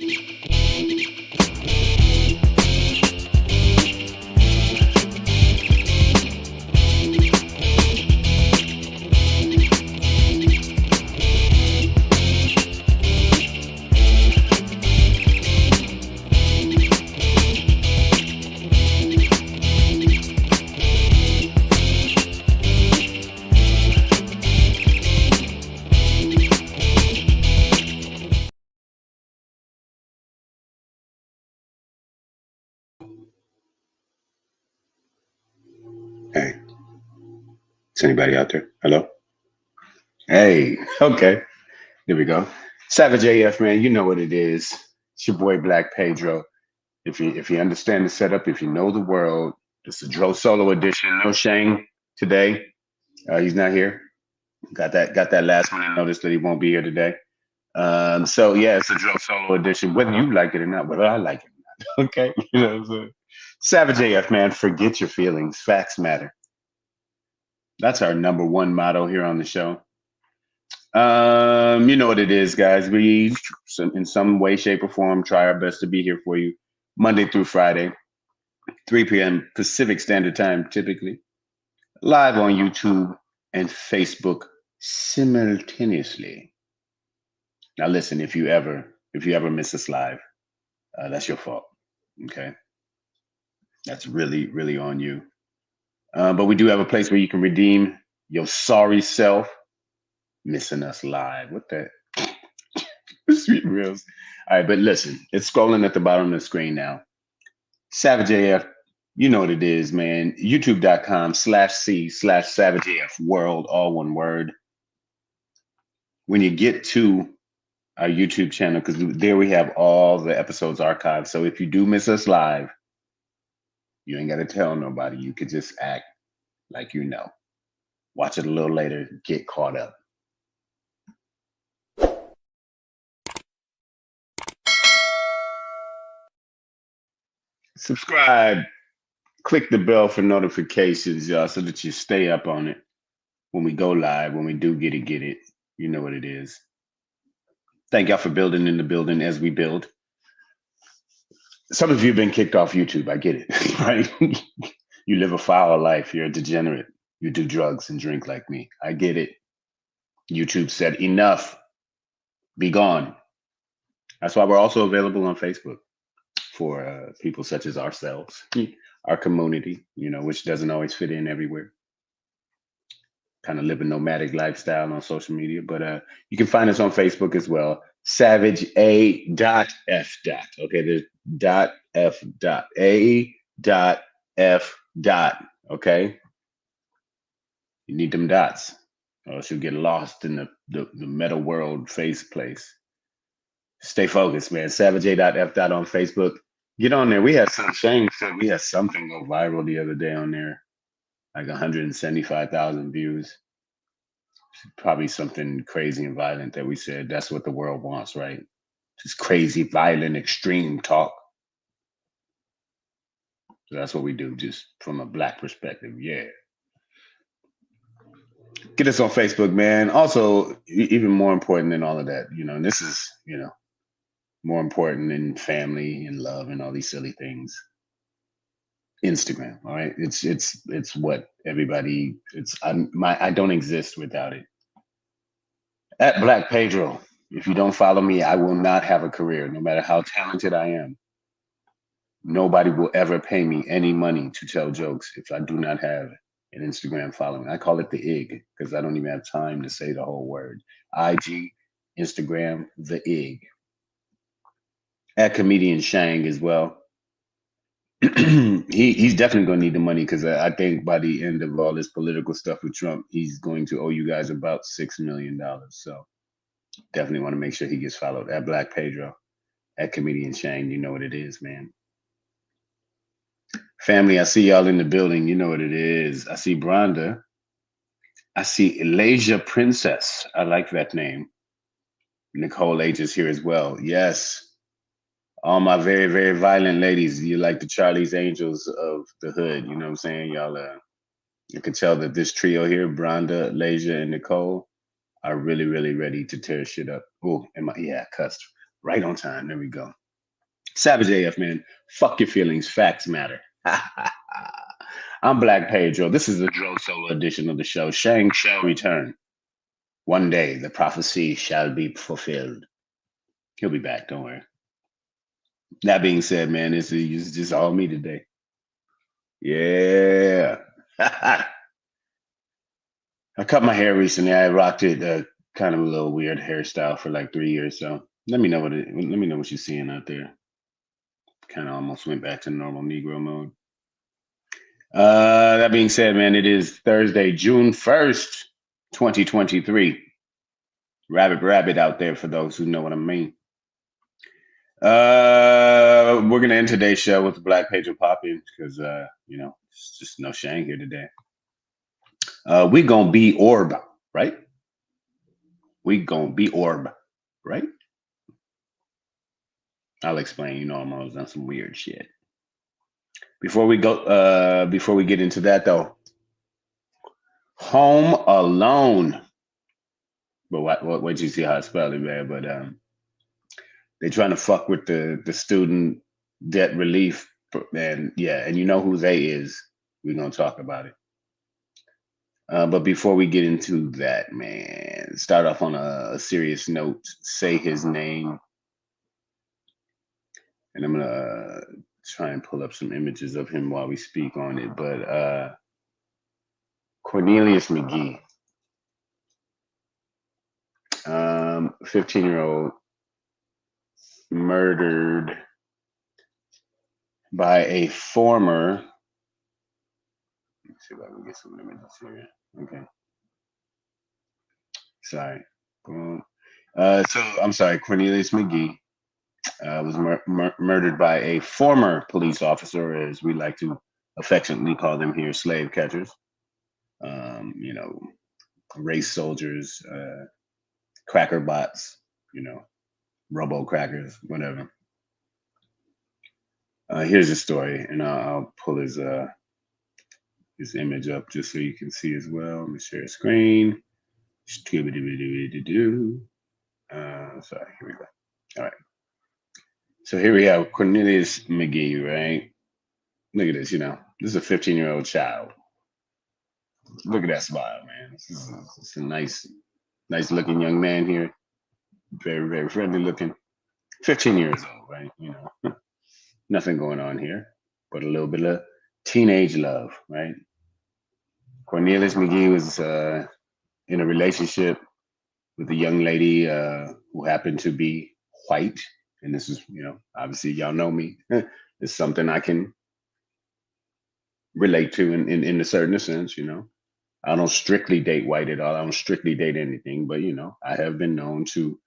Hey, is anybody out there? Hello? Hey, okay. There we go. Savage AF, man, you know what it is. It's your boy Black Pedro. If you understand the setup, if you know the world, it's a Dro Solo edition. No Shang today. He's not here. Got that last minute notice that he won't be here today. So yeah, it's a Dro Solo edition, whether you like it or not, whether I like it or not. Okay. You know what I'm saying? Savage AF, man, forget your feelings. Facts matter. That's our number one motto here on the show. You know what it is, guys. We, in some way, shape, or form, try our best to be here for you Monday through Friday, 3 p.m. Pacific Standard Time, typically live on YouTube and Facebook simultaneously. Now, listen, if you ever miss us live, that's your fault. Okay, that's really, really on you. But we do have a place where you can redeem your sorry self missing us live. What the sweet reels. All right, but listen, it's scrolling at the bottom of the screen now. Savage AF, you know what it is, man. YouTube.com/C/Savage AF World, all one word. When you get to our YouTube channel, because there we have all the episodes archived. So if you do miss us live, you ain't got to tell nobody. You could just act like you know. Watch it a little later, get caught up. Subscribe, click the bell for notifications, y'all, so that you stay up on it when we go live, when we do get it. You know what it is. Thank y'all for building in the building as we build. Some of you have been kicked off YouTube. I get it, right? You live a foul life. You're a degenerate. You do drugs and drink like me. I get it. YouTube said, enough. Be gone. That's why we're also available on Facebook for people such as ourselves, our community, you know, which doesn't always fit in everywhere. Kind of live a nomadic lifestyle on social media, but you can find us on Facebook as well. Savage A.F. Okay, there's .F. A.F. Okay, you need them dots, or else you'll get lost in the meta world face place. Stay focused, man. Savage A.F. on Facebook. Get on there. We had some Shane said we had something go viral the other day on there, like 175,000 views. Probably something crazy and violent that we said. That's what the world wants, right? Just crazy, violent, extreme talk. So that's what we do, just from a Black perspective. Yeah. Get us on Facebook, man. Also, even more important than all of that, you know, and this is, you know, more important than family and love and all these silly things. Instagram, all right? It's what everybody. I don't exist without it. At Black Pedro, if you don't follow me, I will not have a career, no matter how talented I am. Nobody will ever pay me any money to tell jokes if I do not have an Instagram following. I call it the IG because I don't even have time to say the whole word. IG, Instagram, the IG. At comedian Shang as well. He's definitely going to need the money because I think by the end of all this political stuff with Trump, he's going to owe you guys about $6 million. So definitely want to make sure he gets followed. At Black Pedro, at comedian Shang, you know what it is, man. Family, I see y'all in the building. You know what it is. I see Bronda. I see Elijah Princess. I like that name. Nicole H is here as well. Yes. All my very, very violent ladies, you like the Charlie's Angels of the hood. You know what I'm saying? Y'all, you can tell that this trio here, Bronda, Elijah, and Nicole, are really, really ready to tear shit up. Oh, cussed. Right on time. There we go. Savage AF, man. Fuck your feelings. Facts matter. I'm Black Pedro. This is the Dro Solo edition of the show. Shang shall return. One day the prophecy shall be fulfilled. He'll be back. Don't worry. That being said, man, it's just all me today. Yeah. I cut my hair recently. I rocked it kind of a little weird hairstyle for like 3 years. So let me know what you're seeing out there. Kind of almost went back to normal Negro mode. That being said, man, it is Thursday, June 1st, 2023. Rabbit out there for those who know what I mean. We're gonna end today's show with the Black Page of Popping because it's just no Shang here today. We gonna be Orb, right? We gonna be Orb, right? I'll explain. You know, I'm always on some weird shit. Before we get into that though, Home Alone. But what you see how I spelled it, man? But they trying to fuck with the student debt relief, and yeah, and you know who they is. We're gonna talk about it. But before we get into that, man, start off on a serious note. Say his name, and I'm gonna try and pull up some images of him while we speak on it. But Cornelius Mcgee, 15-year-old, murdered by a former. Let's see if I can get some images here. Okay. Sorry. So I'm sorry. Cornelius Mcgee was murdered by a former police officer, as we like to affectionately call them here, slave catchers. Race soldiers, cracker bots, robo crackers, whatever. Here's the story, and I'll pull his image up just so you can see as well. Let me share a screen. Sorry, here we go. All right. So here we have Cornelius Mcgee, right? Look at this, this is a 15-year-old child. Look at that smile, man. This is a nice looking young man here. Very, very friendly looking. 15 years old, right? Nothing going on here, but a little bit of teenage love, right? Cornelius Mcgee was in a relationship with a young lady who happened to be white. And this is, obviously y'all know me. It's something I can relate to in a certain sense, I don't strictly date white at all. I don't strictly date anything, but I have been known to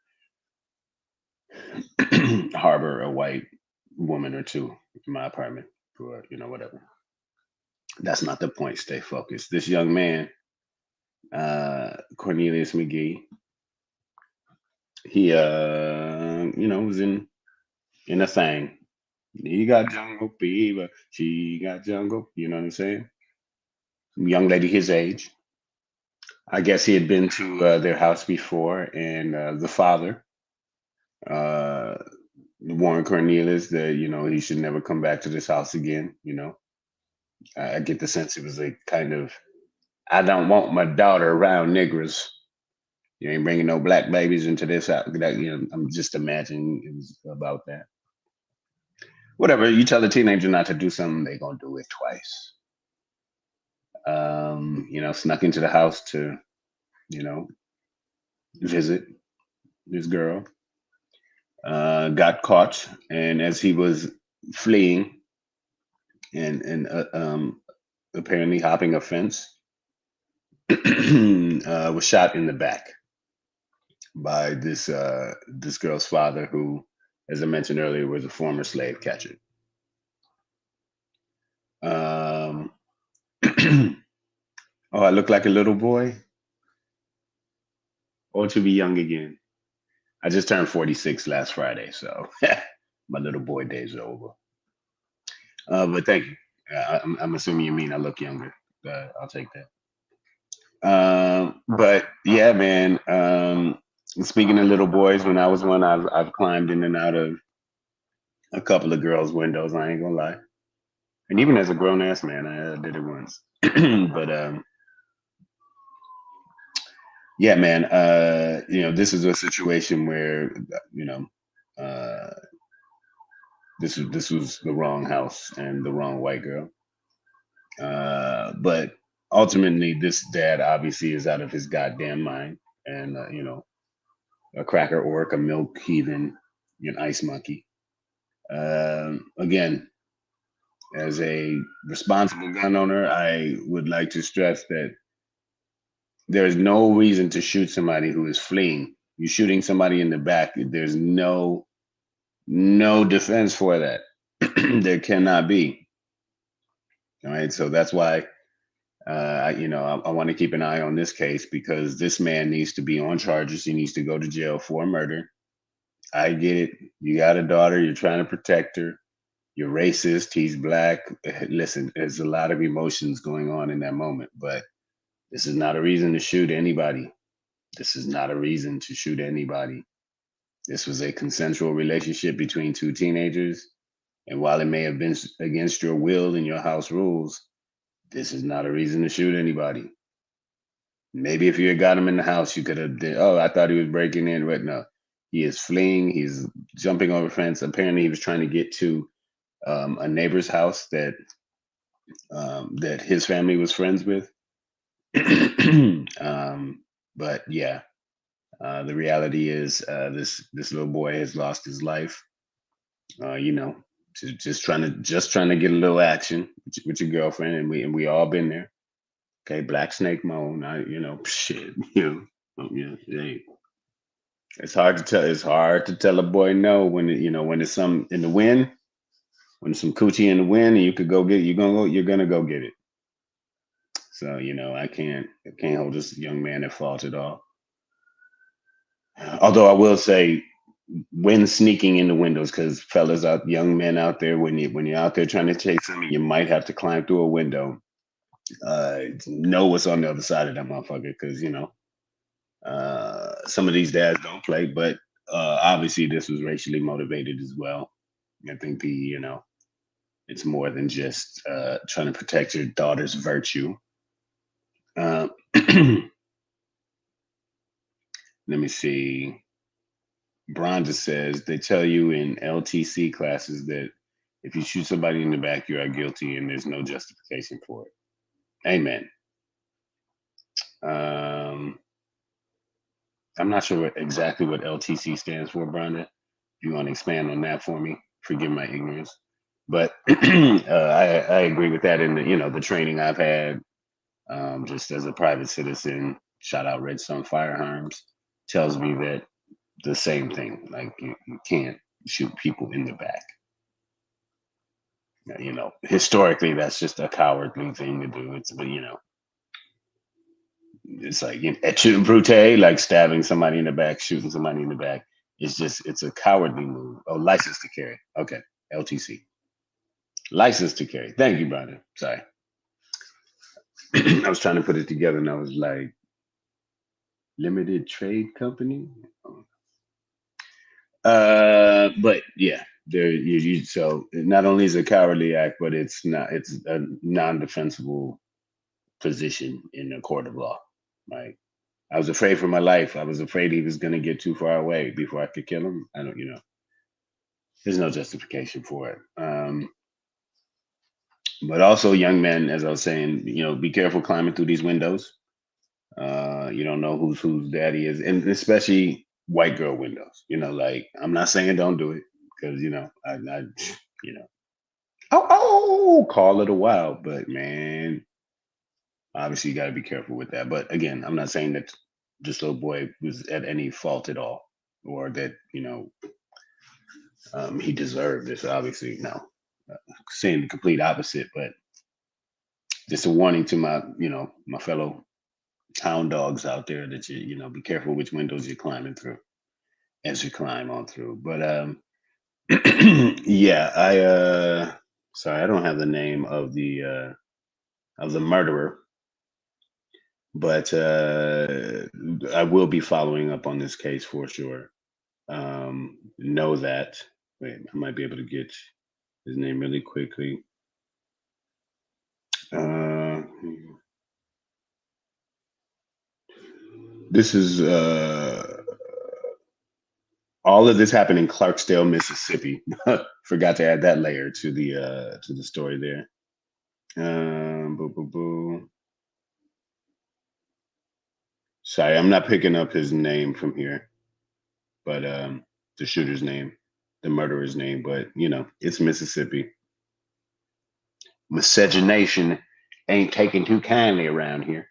harbor a white woman or two in my apartment for, whatever. That's not the point. Stay focused. This young man, Cornelius Mcgee, he was in a thing. He got jungle fever. She got jungle. You know what I'm saying? Young lady his age. I guess he had been to their house before, and the father warned Cornelius that he should never come back to this house again. I get the sense it was a kind of, I don't want my daughter around niggers. You ain't bringing no black babies into this house. I'm just imagining it was about that. Whatever, you tell a teenager not to do something, they're gonna do it twice. Snuck into the house to, visit this girl. Got caught, and as he was fleeing and apparently hopping a fence, was shot in the back by this girl's father, who, as I mentioned earlier, was a former slave catcher. Oh, I look like a little boy, or to be young again. I just turned 46 last Friday, so my little boy days are over. But thank you. I'm assuming you mean I look younger. I'll take that. But yeah, man. Speaking of little boys, when I was one, I've climbed in and out of a couple of girls' windows. I ain't gonna lie, and even as a grown ass man, I did it once. But yeah, man. This is a situation where you know, uh, this was the wrong house and the wrong white girl. But ultimately, this dad obviously is out of his goddamn mind, and a cracker orc, a milk heathen, an ice monkey. Again, as a responsible gun owner, I would like to stress that there is no reason to shoot somebody who is fleeing. You're shooting somebody in the back. There's no defense for that. There cannot be. All right, so that's why I want to keep an eye on this case because this man needs to be on charges. He needs to go to jail for murder. I get it. You got a daughter. You're trying to protect her. You're racist. He's black. Listen, there's a lot of emotions going on in that moment, but this is not a reason to shoot anybody. This is not a reason to shoot anybody. This was a consensual relationship between two teenagers. And while it may have been against your will and your house rules, this is not a reason to shoot anybody. Maybe if you had got him in the house, you could have did, oh, I thought he was breaking in, but no. He is fleeing. He's jumping over a fence. Apparently, he was trying to get to a neighbor's house that his family was friends with. But yeah, the reality is this little boy has lost his life. You know, just trying to get a little action with your girlfriend, and we all been there. Okay, Black Snake Moan. Shit. Hey, it's hard to tell. It's hard to tell a boy no when it's some in the wind, when it's some coochie in the wind, and you could go get it. You're gonna go get it. So I can't hold this young man at fault at all. Although I will say, when sneaking in the windows, because fellas out, young men out there, when you're out there trying to chase them, you might have to climb through a window. Know what's on the other side of that motherfucker, because some of these dads don't play, but obviously this was racially motivated as well. I think it's more than just trying to protect your daughter's virtue. Uh, let me see. Bronza says they tell you in LTC classes that if you shoot somebody in the back, you are guilty and there's no justification for it. Amen. Um, I'm not sure exactly what LTC stands for, Bronza. If you want to expand on that for me, forgive my ignorance. But I agree with that in the training I've had just as a private citizen. Shout out Redstone Firearms tells me that the same thing. Like you can't shoot people in the back. Historically, that's just a cowardly thing to do. It's like et brute, like stabbing somebody in the back, shooting somebody in the back. It's a cowardly move. Oh, license to carry. Okay, LTC, license to carry. Thank you, brother. Sorry, I was trying to put it together, and I was like, limited trade company. But yeah, so not only is it a cowardly act, but it's a non-defensible position in a court of law. Like I was afraid for my life. I was afraid he was going to get too far away before I could kill him. I don't, there's no justification for it. But also, young men, as I was saying, be careful climbing through these windows. You don't know whose daddy is, and especially white girl windows. Like I'm not saying don't do it because you know, call it a while, but man, obviously you got to be careful with that. But again, I'm not saying that this little boy was at any fault at all, or that he deserved this. Obviously, no, saying the complete opposite. But just a warning to my fellow hound dogs out there that be careful which windows you're climbing through as you climb on through. But yeah, sorry, I don't have the name of the murderer. But I will be following up on this case for sure. Know that. Wait, I might be able to get his name really quickly. Uh, this is all of this happened in Clarksdale, Mississippi. Forgot to add that layer to the story there. Boo, boo, boo. Sorry, I'm not picking up his name from here, but the shooter's name, the murderer's name. But you know, it's Mississippi. Miscegenation ain't taken too kindly around here.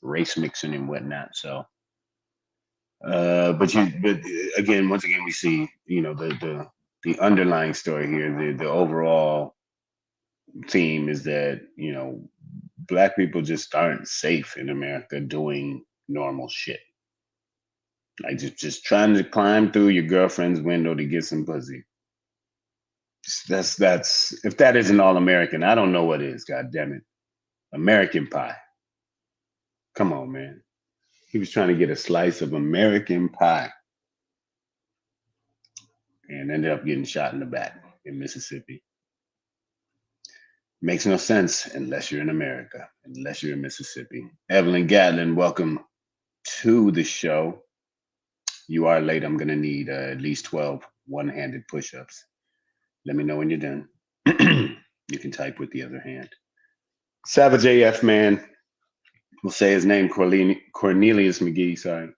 Race mixing and whatnot. So, but again, once again, we see you know the underlying story here. The overall theme is that you know black people just aren't safe in America doing normal shit. Like just trying to climb through your girlfriend's window to get some pussy. That's if that isn't all American, I don't know what is. God damn it, American pie. Come on, man. He was trying to get a slice of American pie and ended up getting shot in the back in Mississippi. Makes no sense unless you're in America, unless you're in Mississippi. Evelyn Gatlin, welcome to the show. You are late. I'm going to need at least 12 one-handed push-ups. Let me know when you're done. You can type with the other hand. Savage AF, man. We'll say his name, Cornelius Mcgee, sorry.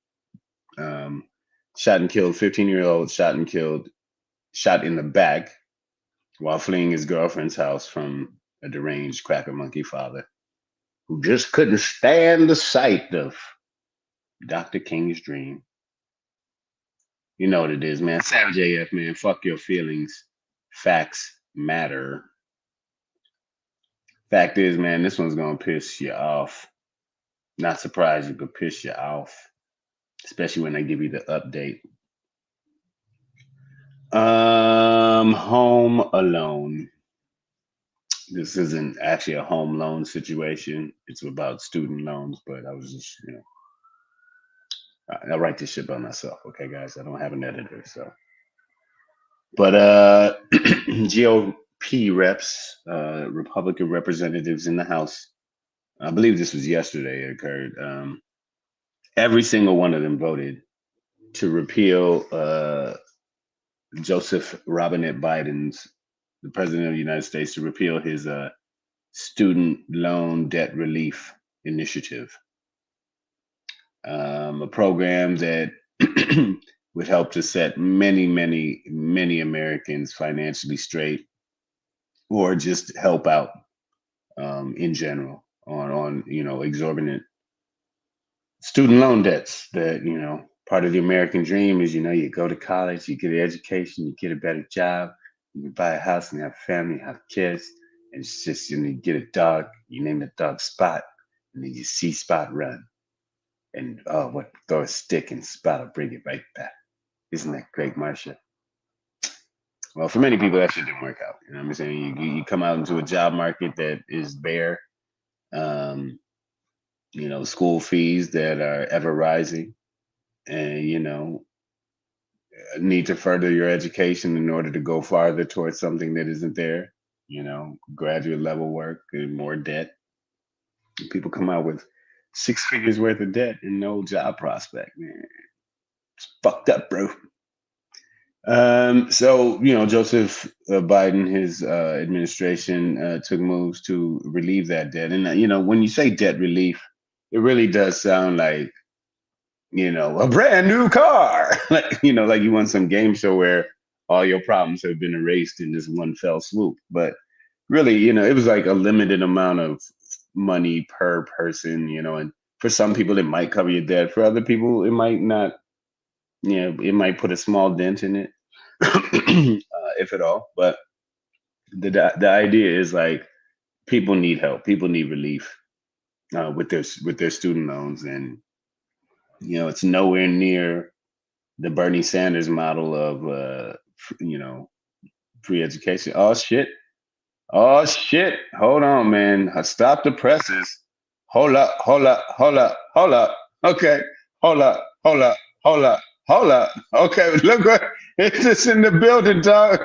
Shot and killed 15-year-old, shot in the back while fleeing his girlfriend's house from a deranged cracker monkey father who just couldn't stand the sight of Dr. King's dream. You know what it is, man. Savage AF, man. Fuck your feelings. Facts matter. Fact is, man, this one's gonna piss you off. Not surprised you could piss you off, especially when I give you the update. Home Alone. This isn't actually a home loan situation. It's about student loans, but I was just, you know, I write this shit by myself. Okay, guys, I don't have an editor, so. But GOP reps, Republican representatives in the House. I believe this was yesterday. It occurred. Every single one of them voted to repeal Joseph Robinette Biden's, the president of the United States, to repeal his student loan debt relief initiative, a program that would help to set many, many, many Americans financially straight, or just help out in general on you know exorbitant student loan debts. That you know part of the American dream is you know you go to college, you get an education, you get a better job, you buy a house and have a family, have kids, and it's just you know you get a dog, you name the dog Spot, and then you see Spot run, and oh what throw a stick and Spot will bring it right back. Isn't that great, Marsha? Well, for many people, that shit didn't work out. You know what I'm saying? You come out into a job market that is bare. Um, you know, school fees that are ever rising, and you know, need to further your education in order to go farther towards something that isn't there. You know, graduate level work and more debt. People come out with 6 figures worth of debt and no job prospect. Man, it's fucked up, bro. So you know, Joseph Biden, his administration took moves to relieve that debt, and you know, when you say debt relief, it really does sound like you know a brand new car, like you know, like you want some game show where all your problems have been erased in this one fell swoop. But really, you know, it was like a limited amount of money per person, you know, and for some people it might cover your debt, for other people it might not. You know, it might put a small dent in it. If at all. But the idea is like people need help, people need relief with their student loans, and you know it's nowhere near the Bernie Sanders model of you know free education. Oh shit! Oh shit! Hold on, man. Stop the presses. hold up, hold up, hold up, hold up. Okay, hold up, hold up, hold up, hold up. Okay, look what it's just in the building, dog.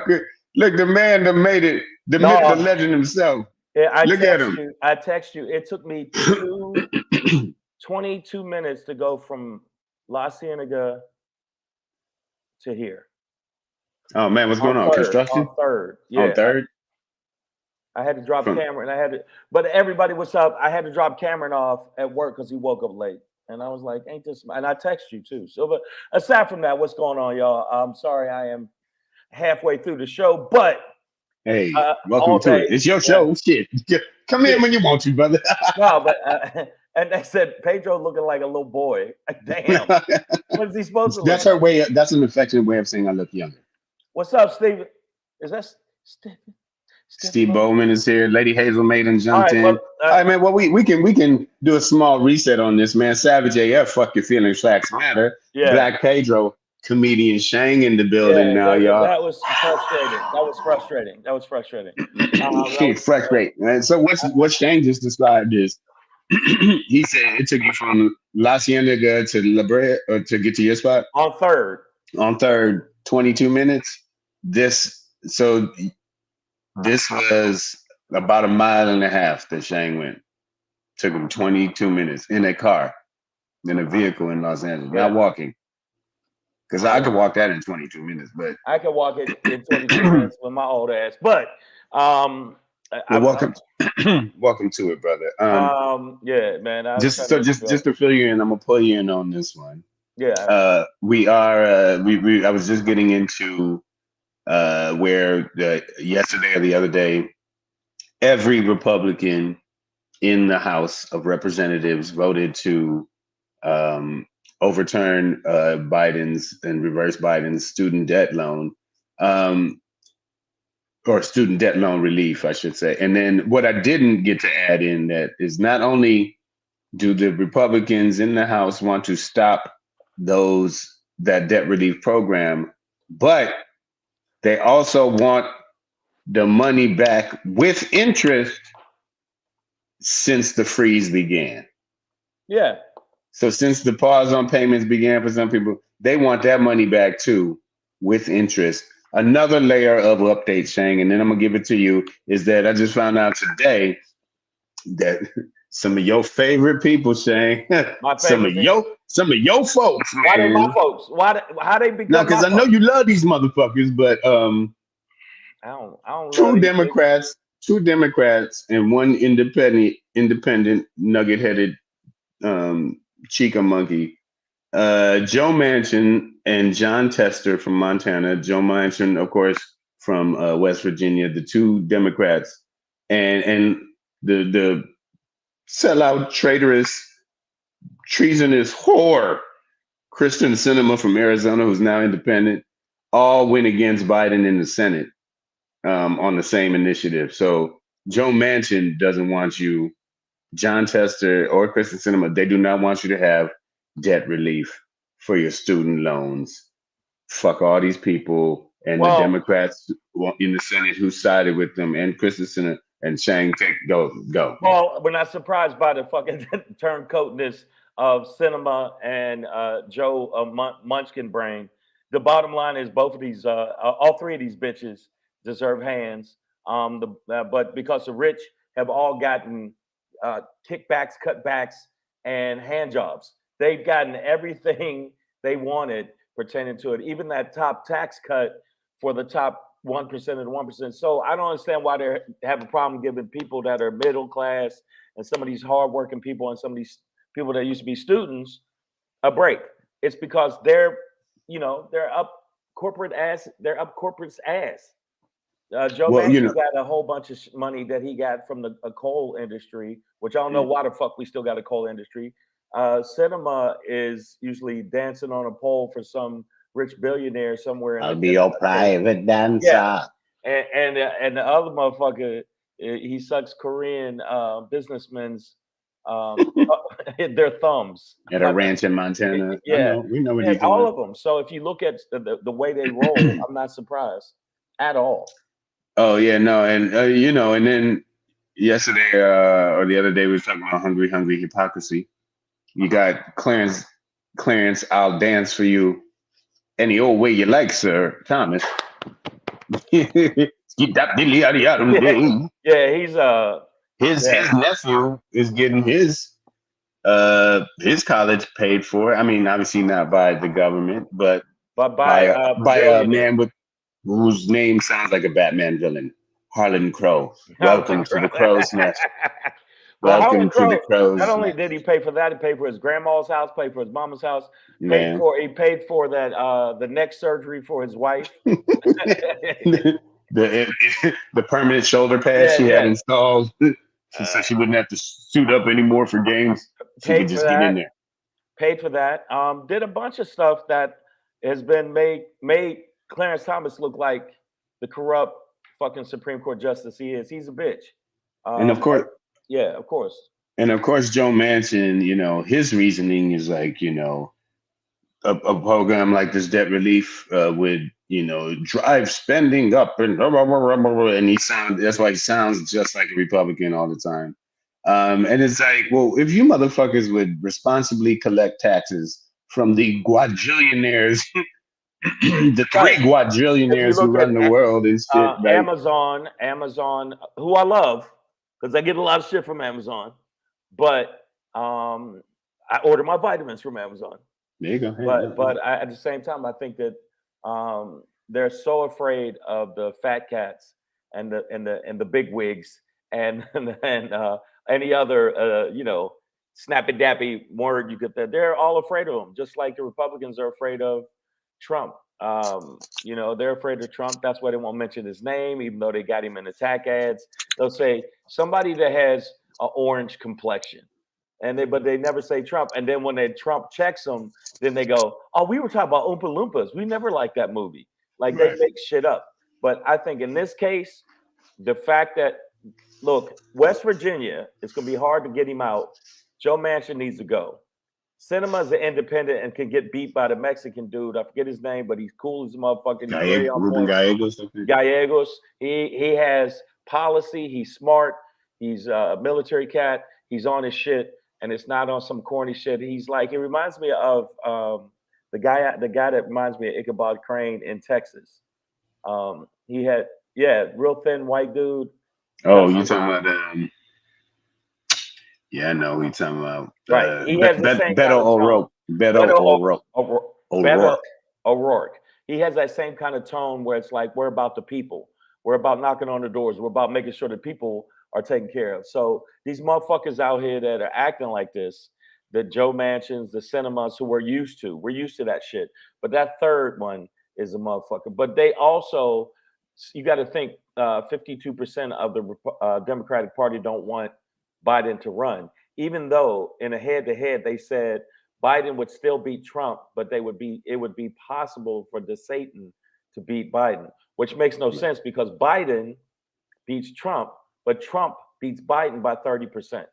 Look, the man that made it, the myth, the No, legend himself. yeah, Look at him. I text you. It took me 22 minutes to go from La Cienega to here. Oh man, what's going on? On Construction third. on Yeah. third I had to drop from. Cameron. But everybody was up. I had to drop Cameron off at work because he woke up late. And I was like, ain't this, and I text you too. So, but aside from that, what's going on, y'all? I'm sorry I am halfway through the show, but Hey, welcome all to day. it. It's your Yeah. show. Shit, come in when you want to, brother. No, but, and they said Pedro looking like a little boy. Damn. What is he supposed to look That's her like? way. That's an affectionate way of saying I look younger. What's up, Steven? Is that Stephen? Steve Bowman is here. Lady Hazel Maiden All jumped right, in. well, All right, man. Well, we can do a small reset on this, man. Savage AF, fuck your feelings, facts matter. yeah. Black Pedro, comedian Shang in the building Yeah, now, y'all. that was frustrating. That was frustrating. That was frustrating. Shit, frustrating. Man. So what Shang just described is he said it took you from La Cienega to La Brea or to get to your spot On third. on third, 22 minutes. So this was about a mile and a half that Shang went. Took him 22 minutes in a car, in a vehicle in Los Angeles, Yeah. not walking. Because I could walk that in 22 minutes, but I could walk it in 22 minutes with my old ass. But welcome, welcome to it, brother. yeah, man. I was Just trying so to just to fill you in, I'm gonna pull you in on this one. yeah. We are I was just getting into where yesterday or the other day, every Republican in the House of Representatives voted to overturn Biden's and reverse Biden's student debt loan, um, or student debt loan relief, I should say. And then what I didn't get to add in that is not only do the Republicans in the House want to stop that debt relief program, but they also want the money back with interest since the freeze began. Yeah. So since the pause on payments began for some people, they want that money back too with interest. Another layer of update, Shang, and then I'm gonna give it to you, is that I just found out today that some of your favorite people, Shang, My favorite people. some of your folks, Why they my man. folks? How they No, become because my I know folks? you love these motherfuckers, but I don't love two these bitches. Democrats, and one independent nugget-headed Chica monkey. Joe Manchin and John Tester from Montana. Joe Manchin, of course, from West Virginia. The two Democrats, and the sellout, traitorous, treasonous whore, Kristen Sinema from Arizona, who's now independent, all went against Biden in the Senate on the same initiative. So Joe Manchin doesn't want you, John Tester or Kristen Sinema, they do not want you to have debt relief for your student loans. Fuck all these people and the Well, Democrats in the Senate who sided with them, and Kristen Sinema and Shang, go. well, we're not surprised by the fucking turncoatness of Cinema and Joe Munchkin Brain. The bottom line is both of these, all three of these bitches deserve hands. But because the rich have all gotten kickbacks, cutbacks, and hand jobs, they've gotten everything they wanted pertaining to it. Even that top tax cut for the top 1% and 1%. So I don't understand why they have a problem giving people that are middle class and some of these hardworking people and some of these people that used to be students a break. It's because they're up corporate ass. They're up corporate's ass. Joe Well, Manchin got a whole bunch of money that he got from the coal industry, which I don't know why the fuck we still got a coal industry. Cinema is usually dancing on a pole for some rich billionaire somewhere in I'll the be your private yeah, dancer. and the other motherfucker, he sucks Korean businessmen's their thumbs. At a ranch in Montana. I Yeah, know. We know what yeah, he's all doing. of them. So if you look at the way they roll, I'm not surprised at all. Oh yeah, no, and and then yesterday or the other day we were talking about hungry, hungry hypocrisy. You got Clarence, I'll dance for you any old way you like, Sir Thomas. Yeah, he's His nephew is getting his college paid for. I mean, obviously not by the government, but but by a billionaire. man with whose name sounds like a Batman villain, Harlan Crow. Welcome to the Crow's Nest. But Welcome Harlan to the Crow, Crow's not only Nest. did he pay for that, he paid for his grandma's house, paid for his mama's house, Man. he paid for that the neck surgery for his wife. the permanent shoulder pad she had installed so she wouldn't have to suit up anymore for games. She could just get in there. Paid for that. Did a bunch of stuff that has been made Clarence Thomas look like the corrupt fucking Supreme Court justice he is. He's a bitch. And of course, yeah, of course. And of course, Joe Manchin, his reasoning is like, a program like this debt relief would, drive spending up and that's why he sounds just like a Republican all the time. And it's like, well, if you motherfuckers would responsibly collect taxes from the quadrillionaires, the three quadrillionaires who run the world and shit. Amazon, who I love because I get a lot of shit from Amazon, but I order my vitamins from Amazon. There you go. But at the same time, I think that they're so afraid of the fat cats and the big wigs and any other snappy dappy word you get there. They're all afraid of them, just like the Republicans are afraid of Trump. They're afraid of Trump. That's why they won't mention his name, even though they got him in attack ads. They'll say somebody that has an orange complexion. But they never say Trump. And then when Trump checks them, then they go, "Oh, we were talking about Oompa Loompas. We never liked that movie." Like they make shit up. But I think in this case, the fact that West Virginia, it's gonna be hard to get him out. Joe Manchin needs to go. Sinema's an independent and can get beat by the Mexican dude. I forget his name, but he's cool as a motherfucker. Ruben Gallegos. Gallegos. He has policy. He's smart. He's a military cat. He's on his shit. And it's not on some corny shit. He's like, it reminds me of the guy that reminds me of Ichabod Crane in Texas. He had, real thin white dude. Oh, you talking about I know we talking about right. He has the same Beto O'Rourke. Beto O'Rourke. He has that same kind of tone where it's like, we're about the people. We're about knocking on the doors. We're about making sure that people are taken care of. So these motherfuckers out here that are acting like this, the Joe Manchins, the Cinemas, who we're used to that shit. But that third one is a motherfucker. But they also, you got to think 52% of the Democratic Party don't want Biden to run, even though in a head-to-head they said Biden would still beat Trump, but it would be possible for the Satan to beat Biden, which makes no sense because Biden beats Trump, but Trump beats Biden by 30%.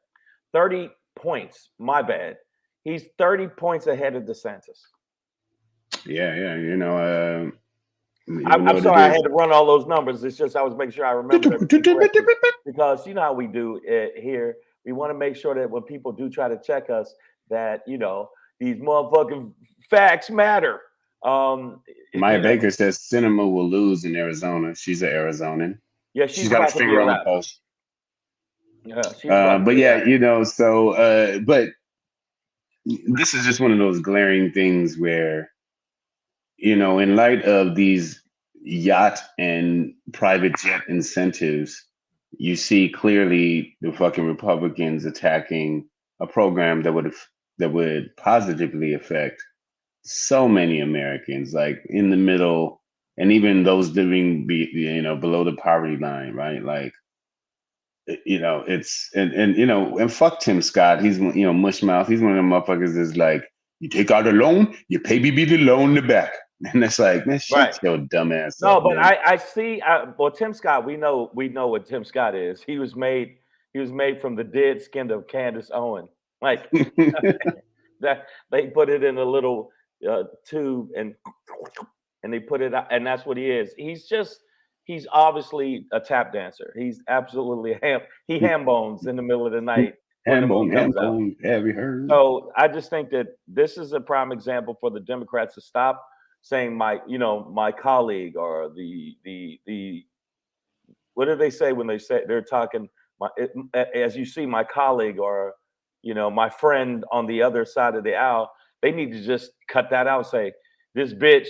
30 points, my bad. He's 30 points ahead of DeSantis. Yeah. I'm sorry I had to run all those numbers. It's just I was making sure I remember because you know how we do it here. We want to make sure that when people do try to check us, that these motherfucking facts matter. Maya Baker says Sinema will lose in Arizona. She's an Arizonan. Yeah, she's got a finger on the pulse. Yeah, but this is just one of those glaring things where, in light of these yacht and private jet incentives, you see clearly the fucking Republicans attacking a program that would positively affect so many Americans, like in the middle, and even those living below the poverty line, right? Like, it's and fuck Tim Scott. He's mush mouth. He's one of them motherfuckers that's like, you take out a loan, you pay me the loan in the back. And it's like, man, shut your dumb ass up. No, but man. I see. Well, Tim Scott, we know what Tim Scott is. He was made from the dead skin of Candace Owen. Like that, they put it in a little tube and they put it out, and that's what he is. He's just he's obviously a tap dancer. He's absolutely he ham bones in the middle of the night when the moon comes out. Have you heard? So I just think that this is a prime example for the Democrats to stop saying my colleague or the what do they say when they say they're talking as you see my colleague or my friend on the other side of the aisle. They need to just cut that out. Say this bitch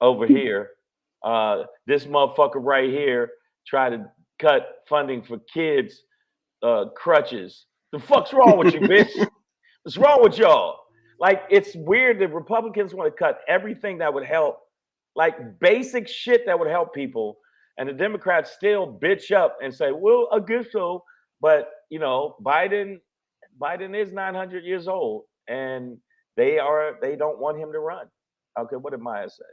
over here, this motherfucker right here, try to cut funding for kids crutches. The fuck's wrong with you, bitch? What's wrong with y'all? Like, it's weird that Republicans want to cut everything that would help, like basic shit that would help people, and the Democrats still bitch up and say, "Well, I guess so." But Biden is 900 years old, and they don't want him to run. Okay, what did Maya say?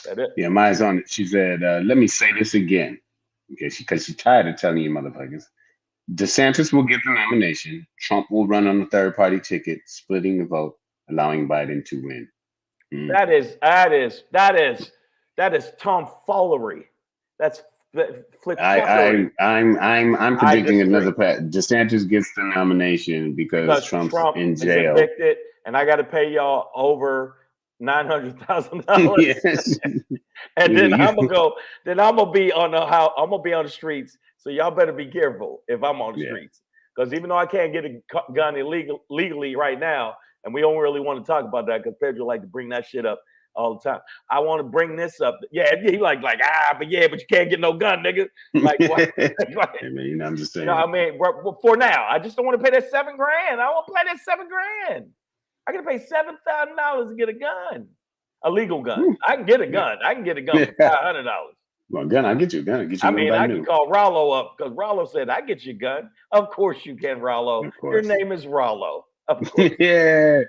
That it? Yeah, Maya's on it. She said, "Let me say this again, because she's tired of telling you motherfuckers. DeSantis will get the nomination. Trump will run on a third-party ticket, splitting the vote, allowing Biden to win." That is tomfoolery. That's flip. I'm predicting another path. DeSantis gets the nomination because Trump in jail. Is evicted, and I got to pay y'all over $900,000. Yes. And then I'm gonna be on the streets. So y'all better be careful if I'm on the streets, because even though I can't get a gun legally right now, and we don't really want to talk about that because Pedro like to bring that shit up all the time. I want to bring this up. Yeah, he like but you can't get no gun, nigga. Like, what? I mean, I'm just saying. I mean, for now, I just don't want to pay that $7,000. I want to pay that $7,000. I got to pay $7,000 to get a gun, a legal gun. I can get a gun. I can get a gun for $500. Well, gun, I'll get you a gun. I can call Rollo up because Rollo said, "I get you a gun." Of course you can, Rollo. Your name is Rollo. Of course. Yeah.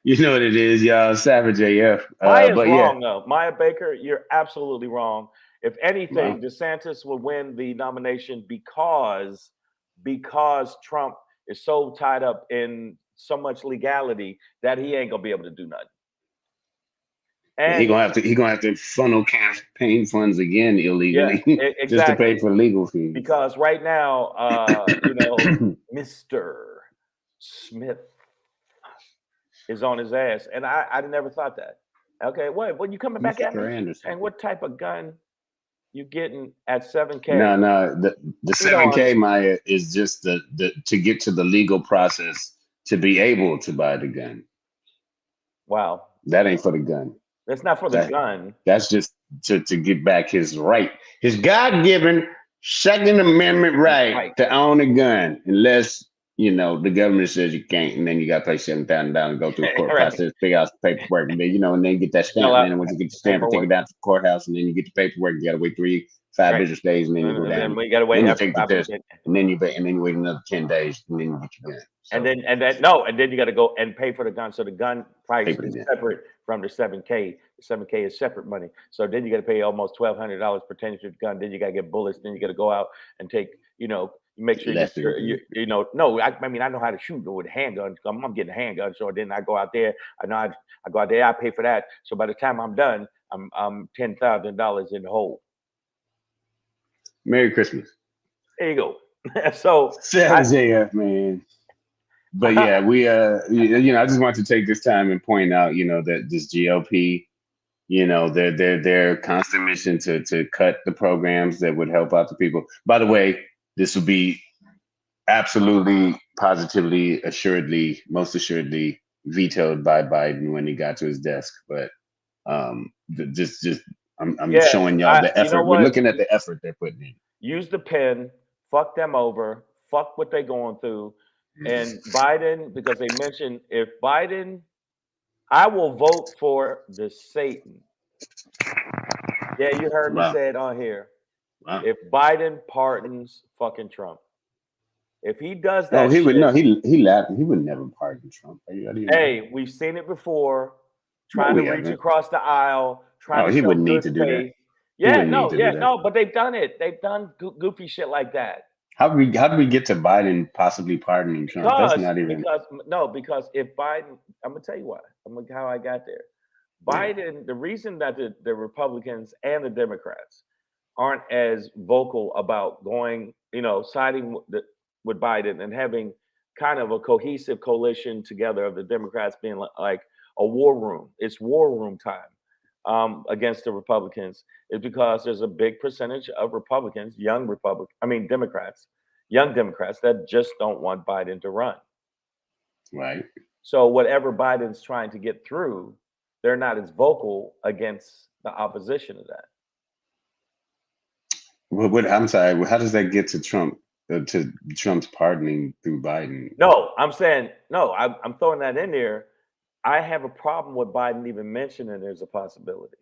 You know what it is, y'all. Savage AF. Maya's wrong, though. Maya Baker, you're absolutely wrong. If anything, DeSantis will win the nomination because Trump is so tied up in so much legality that he ain't gonna be able to do nothing. And he gonna have to funnel campaign funds again illegally, exactly. just to pay for legal fees. Because right now, Mr. Smith is on his ass, and I never thought that. Okay, what you coming back at me? Anderson. And what type of gun you getting at $7,000? No, the $7,000, Maya, is just the to get to the legal process to be able to buy the gun. Wow, that ain't for the gun. That's not for the gun. That's just to get back his right, his God-given Second Amendment right to own a gun, unless the government says you can't, and then you got to pay $7,000 and go through a court process, figure out the paperwork, and then and then get that stamp. And then once you get the stamp, take it down to the courthouse, and then you get the paperwork. You got to wait 3-5 business days, and then you go down. And then you got to wait after the test, and then you wait another 10 days, and then you get your gun. So, and then you got to go and pay for the gun. So the gun price is separate from the $7,000. The $7,000 is separate money. So then you got to pay almost $1,200 pertaining to the gun. Then you got to get bullets. Then you got to go out and take, make sure no, I mean, I know how to shoot with a handgun. I'm getting a handgun. So then I go out there. I go out there. I pay for that. So by the time I'm done, I'm $10,000 in the hole. Merry Christmas. There you go. So JF, man. But yeah, we I just want to take this time and point out, that this GOP, their constant mission to cut the programs that would help out the people. By the way, this would be absolutely, positively, most assuredly vetoed by Biden when he got to his desk. But I'm showing y'all the effort. We're looking at the effort they're putting in. Use the pen. Fuck them over. Fuck what they're going through. And Biden, because they mentioned if Biden, I will vote for the Satan. Yeah, you heard me say it on here. Wow. If Biden pardons fucking Trump, if he does that, he would he laughed. He would never pardon Trump. Hey, we've seen it before. Trying to reach across the aisle. Trying to he wouldn't need to do that. Yeah, but they've done it. They've done goofy shit like that. How do we get to Biden possibly pardoning Trump? That's not even because if Biden, I'm gonna tell you why. How I got there. Biden, the reason that the Republicans and the Democrats aren't as vocal about going, siding with Biden and having kind of a cohesive coalition together of the Democrats being like a war room. It's war room time against the Republicans is because there's a big percentage of Republicans, Democrats, young Democrats that just don't want Biden to run. Right. So whatever Biden's trying to get through, they're not as vocal against the opposition of that. I'm sorry. How does that get to Trump? To Trump's pardoning through Biden? No, I'm saying no. I'm throwing that in there. I have a problem with Biden even mentioning there's a possibility.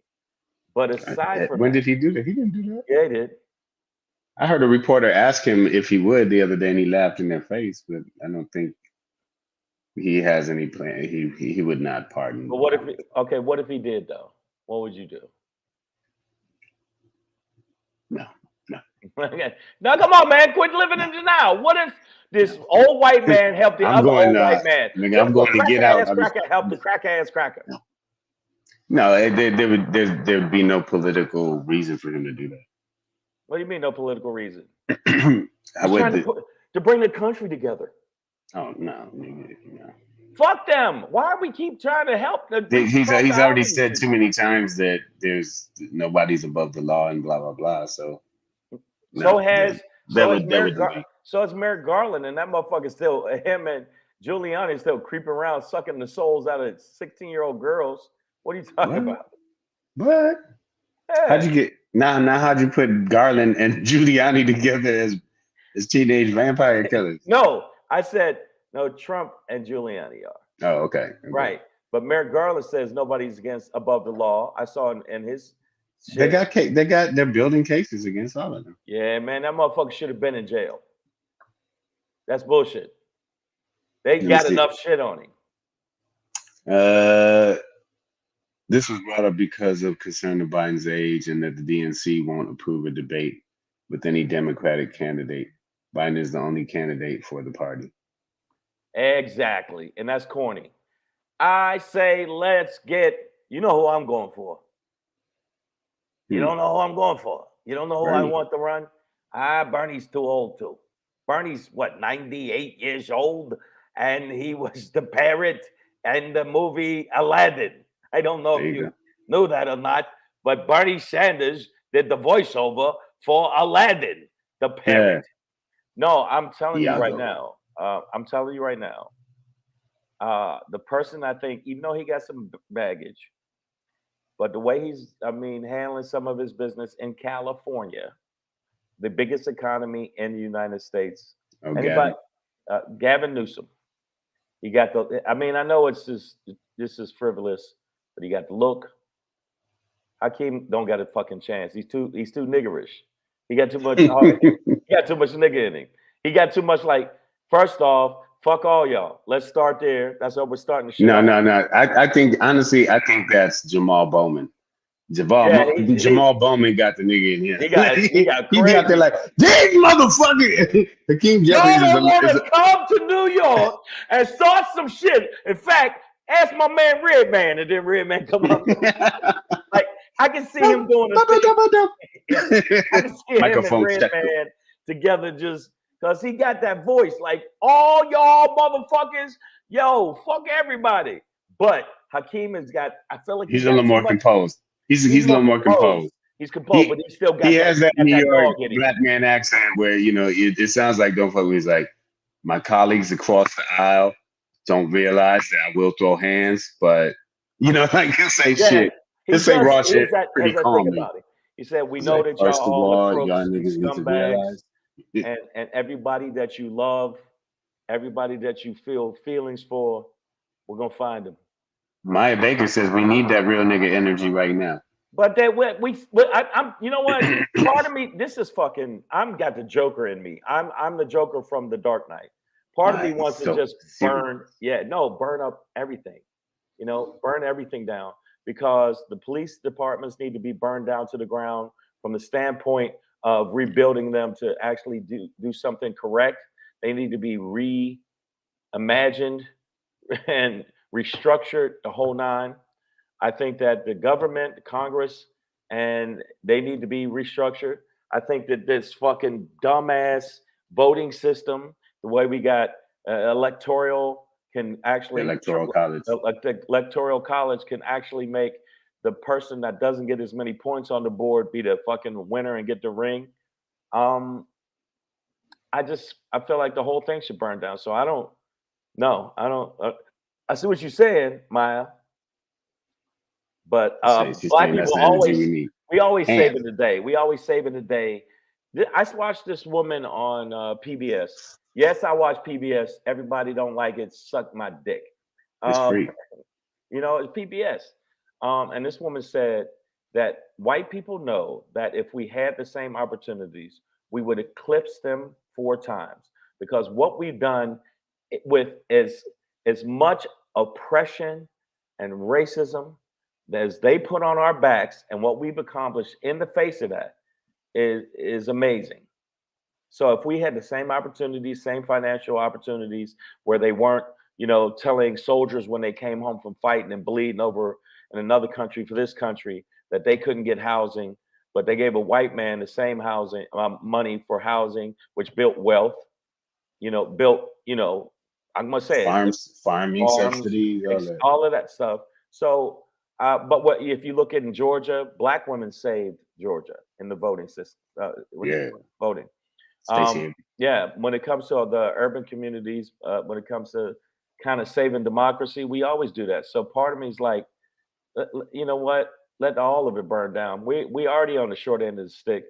But aside from when that, did he do that? He didn't do that. Yeah, he did. I heard a reporter ask him if he would the other day, and he laughed in their face. But I don't think he has any plan. He would not pardon. But what if he did though? What would you do? No. Now come on, man, quit living in denial. What if this old white man helped the other old white man? Nigga, I'm going to get out. Help the crack ass cracker. No, there'd be no political reason for him to do that. What do you mean, no political reason? I would to bring the country together. Oh no, nigga, no. Fuck them. Why we keep trying to help? He's already said too many times that there's nobody's above the law and blah blah blah. So it's Merrick Garland, and that motherfucker still, him and Giuliani still creeping around sucking the souls out of 16-year-old girls. What are you talking about? What? Yeah. How'd you get how'd you put Garland and Giuliani together as teenage vampire killers? No, I said no, Trump and Giuliani are. Oh, okay. Right. But Merrick Garland says nobody's above the law. I saw in his shit. They're building cases against all of them. Yeah, man, that motherfucker should have been in jail. That's bullshit. They got enough shit on him. This was brought up because of concern of Biden's age and that the DNC won't approve a debate with any Democratic candidate. Biden is the only candidate for the party. Exactly. And that's corny. I say let's get, you know who I'm going for. You don't know who I'm going for. You don't know who Bernie. I want to run? Bernie's too old too. Bernie's 98 years old, and he was the parrot in the movie Aladdin. I don't know if you knew that or not, but Bernie Sanders did the voiceover for Aladdin, the parrot. Yeah. No, I'm telling you right now. The person I think, even though he got some baggage, but the way he's, handling some of his business in California, the biggest economy in the United States. Gavin Newsom. He got the. I know it's just this is frivolous, but he got the look. Hakeem don't got a fucking chance. He's too niggerish. He got too much. He got too much nigga in him. He got too much. Like, first off, fuck all y'all. Let's start there. That's how we're starting the show. No. I think honestly, that's Jamal Bowman. Jamal Bowman got the nigga in here. He got He got there like, this motherfucker. Hakeem Jeffries is come to New York and start some shit. In fact, ask my man Redman, and then Redman come up. Like, I can see him doing I can see him and Redman together just because he got that voice. Like, all y'all motherfuckers, yo, fuck everybody. But Hakeem has got, I feel like he's a little more composed. He's a little more composed. He's composed, but he still got has that New York black man accent where, it sounds like, don't fuck with me. He's like, my colleagues across the aisle don't realize that I will throw hands, but, like, he'll say shit. He'll say raw shit pretty calmly. He said, we know that y'all all y'all niggas need to realize. And everybody that you love, everybody that you feel feelings for, we're going to find them. Maya Baker says we need that real nigga energy right now. But I'm you know what? Part of me, this is fucking. I'm got the Joker in me. I'm the Joker from The Dark Knight. Part of me wants to just burn up everything. Burn everything down because the police departments need to be burned down to the ground from the standpoint of rebuilding them to actually do something correct. They need to be reimagined and restructured, the whole nine. I think that the government, the Congress, and they need to be restructured. I think that this fucking dumbass voting system, the way we got electoral, can The actually electoral college. like the electoral college can actually make the person that doesn't get as many points on the board be the fucking winner and get the ring. Um, I feel like the whole thing should burn down. So I don't. No, I don't. I see what you're saying, Maya. But She's black saying that's people the energy we always, need. we always And saving the day. We always saving the day. I watched this woman on PBS. Yes, I watch PBS. Everybody don't like it. Suck my dick. it's Um, free. it's PBS. And this woman said that white people know that if we had the same opportunities, we would eclipse them 4 times because what we've done with as much oppression and racism as they put on our backs and what we've accomplished in the face of that is amazing. So if we had the same opportunities, same financial opportunities where they weren't, telling soldiers when they came home from fighting and bleeding over in another country for this country that they couldn't get housing, but they gave a white man the same housing money for housing, which built wealth, built, I'm gonna say it, Farming farms, subsidies, all that. all of that stuff. So, but what if you look at in Georgia, black women saved Georgia in the voting system, Yeah. voting. Stacey. Yeah, when it comes to the urban communities, when it comes to kind of saving democracy, we always do that. So part of me is like, you know what? Let all of it burn down. We already on the short end of the stick.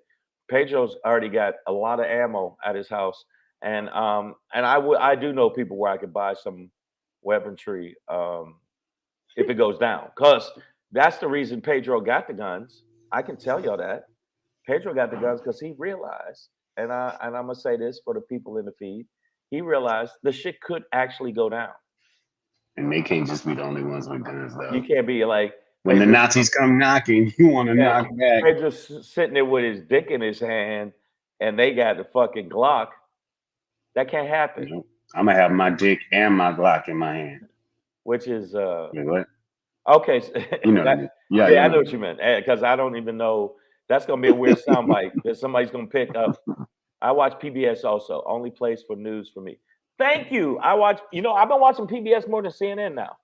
Pedro's already got a lot of ammo at his house, and I do know people where I could buy some weaponry if it goes down, because that's the reason Pedro got the guns. I can tell y'all that Pedro got the guns because he realized, and I'm gonna say this for the people in the feed, he realized the shit could actually go down. And they can't just be the only ones with guns, You though. can't be like When the Pedro's, Nazis come knocking, you want to yeah, knock back. Pedro's sitting there with his dick in his hand, and they got the fucking Glock. That can't happen. I'm gonna have my dick and my Glock in my hand. Which is Wait, what? okay. You know what I That, mean? Yeah, yeah, you I know know what what you meant because I don't even know. That's gonna be a weird soundbite that somebody's gonna pick up. I watch PBS also, only place for news for me. Thank you. I watch. I've been watching PBS more than CNN now.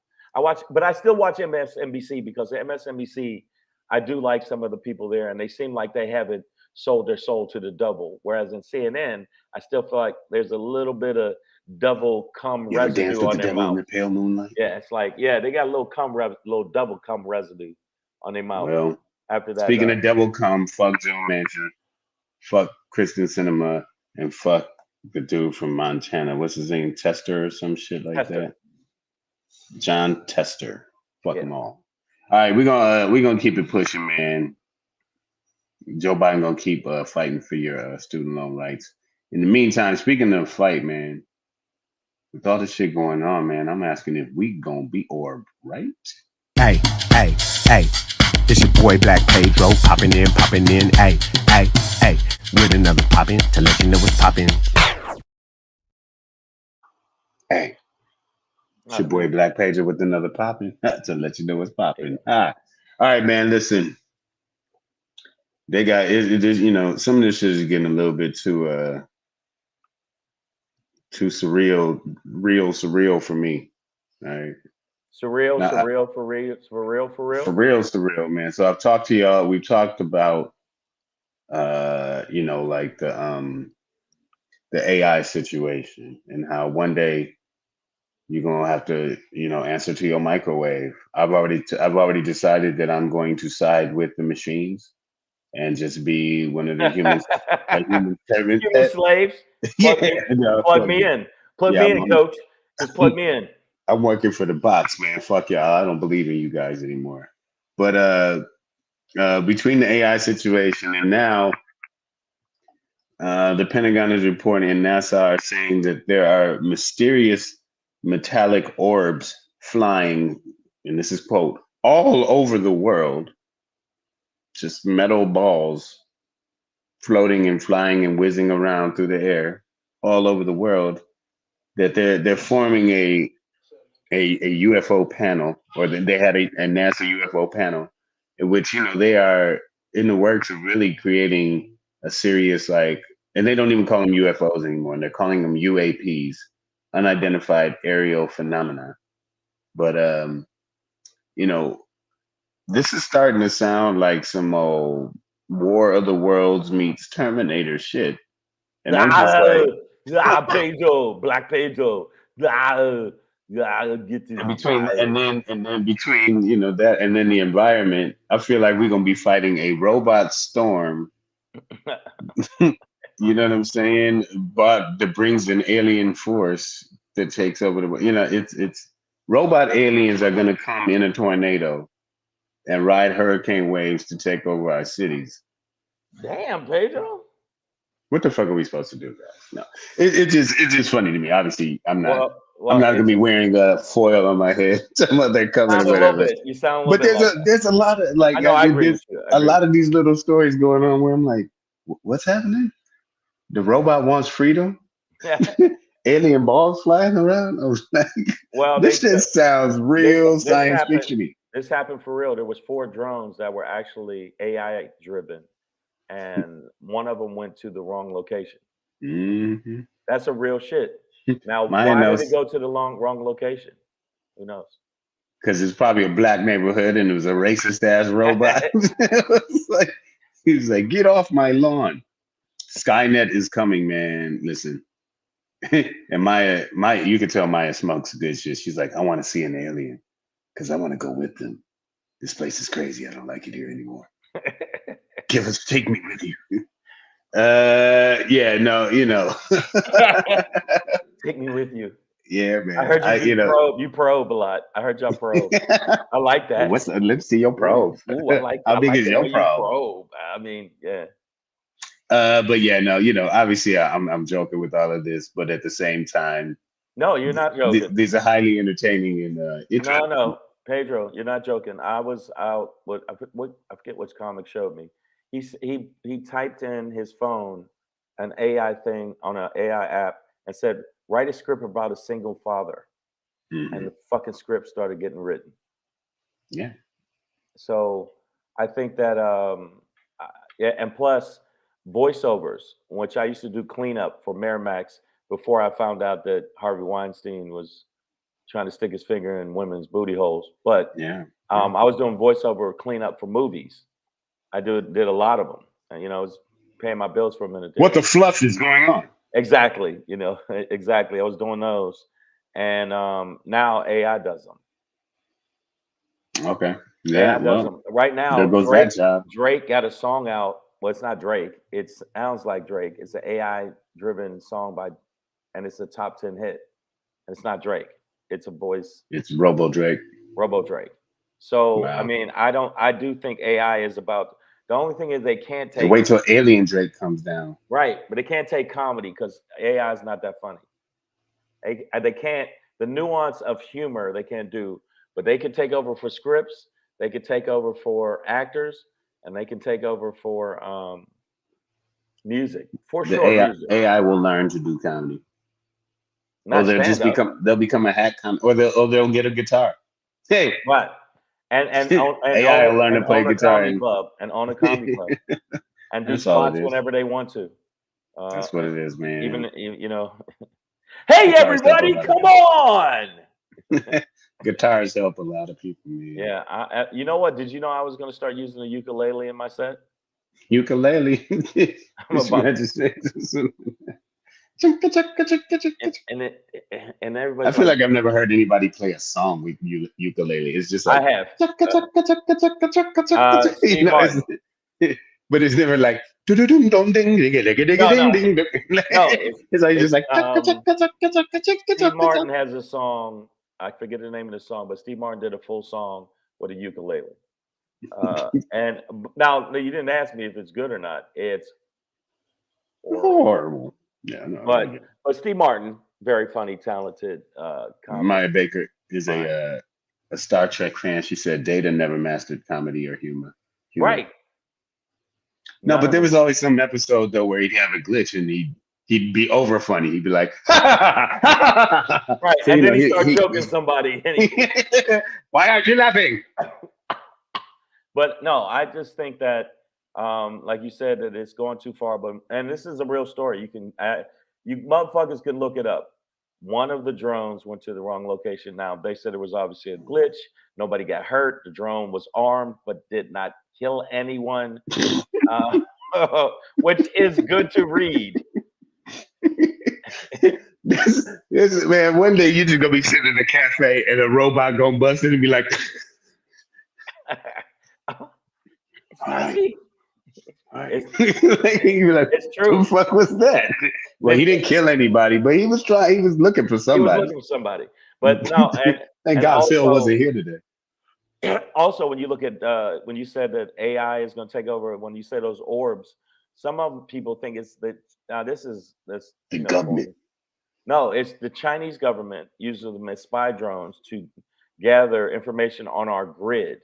But I still watch MSNBC because MSNBC, I do like some of the people there, and they seem like they haven't sold their soul to the devil. Whereas in CNN, I still feel like there's a little bit of devil cum You ever dance residue with on the their devil in mouth. the pale moonlight? Yeah, it's like they got a little double cum residue on their mouth Well, after that. speaking of devil come, fuck Joe Manchin, fuck Kristen Cinema, and fuck the dude from Montana. What's his name? Tester or some shit like Tester. that. John Tester. Fuck Yeah. them all. All right, we're gonna keep it pushing, man. Joe Biden gonna keep fighting for your student loan rights. In the meantime, speaking of fight, man, with all this shit going on, man, I'm asking if we gonna be Orb, right? Hey, hey, hey, it's your boy Black Pedro, popping in, hey, hey, hey, with another poppin' to let you know what's poppin'. Hey, it's your boy Black Pedro with another popping to let you know what's popping. All right, man, listen. They got it, some of this shit is getting a little bit too surreal for me. All right. Surreal, Now, surreal, for real, surreal, man. So I've talked to y'all. We've talked about, like the AI situation and how one day you're gonna have to, answer to your microwave. I've already decided that I'm going to side with the machines and just be one of the humans, a human servant. Human slaves. Plug me in. Plug me in, coach. Just plug me in. I'm working for the bots, man. Fuck y'all. I don't believe in you guys anymore. But between the AI situation and now, the Pentagon is reporting and NASA are saying that there are mysterious metallic orbs flying, and this is quote, all over the world, just metal balls floating and flying and whizzing around through the air all over the world, that they're forming a UFO panel, or they had a NASA UFO panel, in which they are in the works of really creating a serious like, and they don't even call them UFOs anymore. They're calling them UAPs, unidentified aerial phenomena. But you know, this is starting to sound like some old War of the Worlds meets Terminator shit. And I'm just like, Pedro, Black Pedro. Get this. and then between that and then the environment, I feel like we're gonna be fighting a robot storm. You know what I'm saying? But that brings an alien force that takes over the. It's robot aliens are gonna come in a tornado and ride hurricane waves to take over our cities. Damn, Pedro. What the fuck are we supposed to do, guys? No, it's just funny to me. Obviously, I'm not. Well, I'm not gonna be wearing a foil on my head. Some other cover or whatever. You sound a little bit. But there's a lot of like. I know. I agree with you. A lot of these little stories going on where I'm like, what's happening? The robot wants freedom. Yeah. Alien balls flying around. I was like, well, this just sounds real science fiction-y. This happened for real. There was 4 drones that were actually AI driven, and one of them went to the wrong location. Mm-hmm. That's a real shit. Now, why did it go to the wrong location? Who knows? Because it's probably a black neighborhood and it was a racist ass robot. He was like, get off my lawn. Skynet is coming, man. Listen. And Maya, you could tell Maya smokes good shit. She's like, I want to see an alien because I want to go with them. This place is crazy. I don't like it here anymore. Take me with you. Yeah, no, Take me with you. Yeah, man. I heard you probe a lot. I heard y'all probe. I like that. Let's see your probe. Ooh, I like how big is your probe? I mean, yeah. But yeah, no, obviously I'm joking with all of this, but at the same time, no, you're not joking. These are highly entertaining and interesting. No, Pedro, you're not joking. I was out. I forget which comic showed me. He typed in his phone an AI thing on an AI app and said, write a script about a single father. Mm-hmm. And the fucking script started getting written. Yeah. So I think that, and plus voiceovers, which I used to do cleanup for Miramax before I found out that Harvey Weinstein was trying to stick his finger in women's booty holes. But I was doing voiceover cleanup for movies. I did a lot of them. And, I was paying my bills for a minute. What the fluff is going on? Exactly. Exactly. I was doing those. And now AI does them. Okay. Yeah. Does them. Right now, there goes that job. Drake got a song out. Well, it's not Drake. It sounds like Drake. It's an AI-driven song and it's a top 10 hit. And it's not Drake. It's a voice. It's Robo Drake. So, wow. I mean, I do think AI is about. The only thing is they can't take. Wait till Alien Drake comes down. Right, but they can't take comedy because AI is not that funny. They can't. The nuance of humor they can't do, but they can take over for scripts. They could take over for actors, and they can take over for music. For sure, AI will learn to do comedy. Or they'll become a hack comic, or they'll get a guitar. Hey, what? And AI will learn to play guitar and own a comedy club and do spots whenever they want to. That's what it is, man. Even hey everybody, come on! Guitars help a lot of people, man. Yeah, you know what? Did you know I was going to start using a ukulele in my set? Ukulele. And everybody. I feel like I've never heard anybody play a song with ukulele. It's just like I have. But it's never like it's like just like Steve Martin has a song. I forget the name of the song, but Steve Martin did a full song with a ukulele. And now you didn't ask me if it's good or not. It's horrible. Yeah, no. But Steve Martin, very funny, talented. Maya Baker is a Star Trek fan. She said Data never mastered comedy or humor. Right. No, but there was always some episode though where he'd have a glitch and he'd be over funny. He'd be like, right, so, and then he started joking somebody. Why aren't you laughing? But no, I just think that Like you said, that it's going too far, and this is a real story. You motherfuckers can look it up. One of the drones went to the wrong location. Now they said it was obviously a glitch. Nobody got hurt. The drone was armed, but did not kill anyone, uh, which is good to read. This man, one day you just gonna be sitting in a cafe and a robot gonna bust in and be like, It's not me. all right. It's, Like, you be like, it's who true. the fuck was that? Well, he didn't kill anybody, but he was looking for He was somebody. looking for somebody, but no, Thank and God Phil also, wasn't here today. also when you look at when you said that AI is going to take over, when you say those orbs, some of people think it's that now this The government. No, it's the Chinese government uses them as spy drones to gather information on our grid.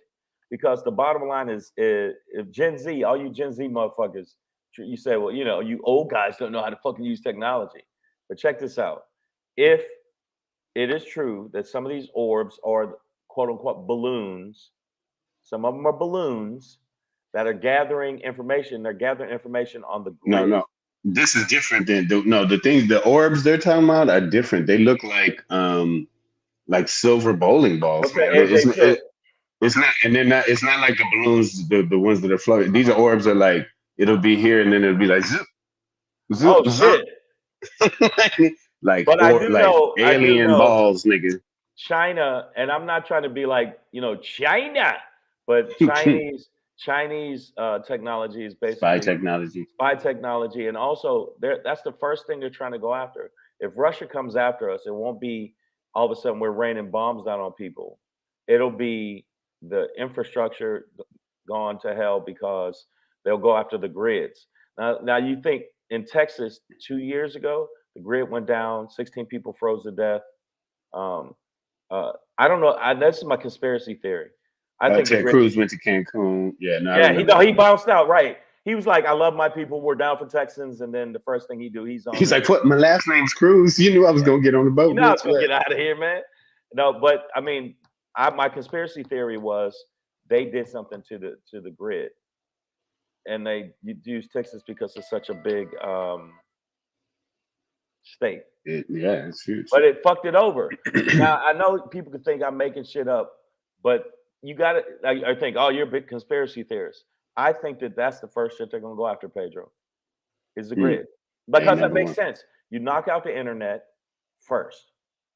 Because the bottom line is, if Gen Z, all you Gen Z motherfuckers, you say, well, you old guys don't know how to fucking use technology. But check this out. If it is true that some of these orbs are quote unquote balloons, some of them are balloons that are gathering information. They're gathering information on the grid. No. This is different than the things, the orbs they're talking about are different. They look like silver bowling balls, What's man. that, AJ Silk? It's not, and they're not. It's not like the balloons, the ones that are floating. These are orbs are like it'll be here and then it'll be like zoop, zoop, Oh zoop. shit! like But I do know, alien balls, nigga. China, and I'm not trying to be like China, but Chinese technology is basically spy technology, and also that's the first thing they're trying to go after. If Russia comes after us, it won't be all of a sudden we're raining bombs down on people. It'll be the infrastructure gone to hell because they'll go after the grids. Now you think in Texas 2 years ago, the grid went down, 16 people froze to death. I don't know. This is my conspiracy theory. I think Ted Cruz went to Cancun. Yeah, no, yeah, he bounced out. Right. He was like, "I love my people. We're down for Texans." And then the first thing he's like, "What? My last name's Cruz. You knew I was gonna get on the boat. You know I was gonna get out of here, man." No, but I mean, my conspiracy theory was they did something to the grid, and they used Texas because it's such a big state. Yeah, it's huge. But it fucked it over. Now I know people could think I'm making shit up, but you got to. I think, oh, you're a big conspiracy theorist. I think that's the first shit they're gonna go after, Pedro. Is the grid, because that makes sense. You knock out the internet first,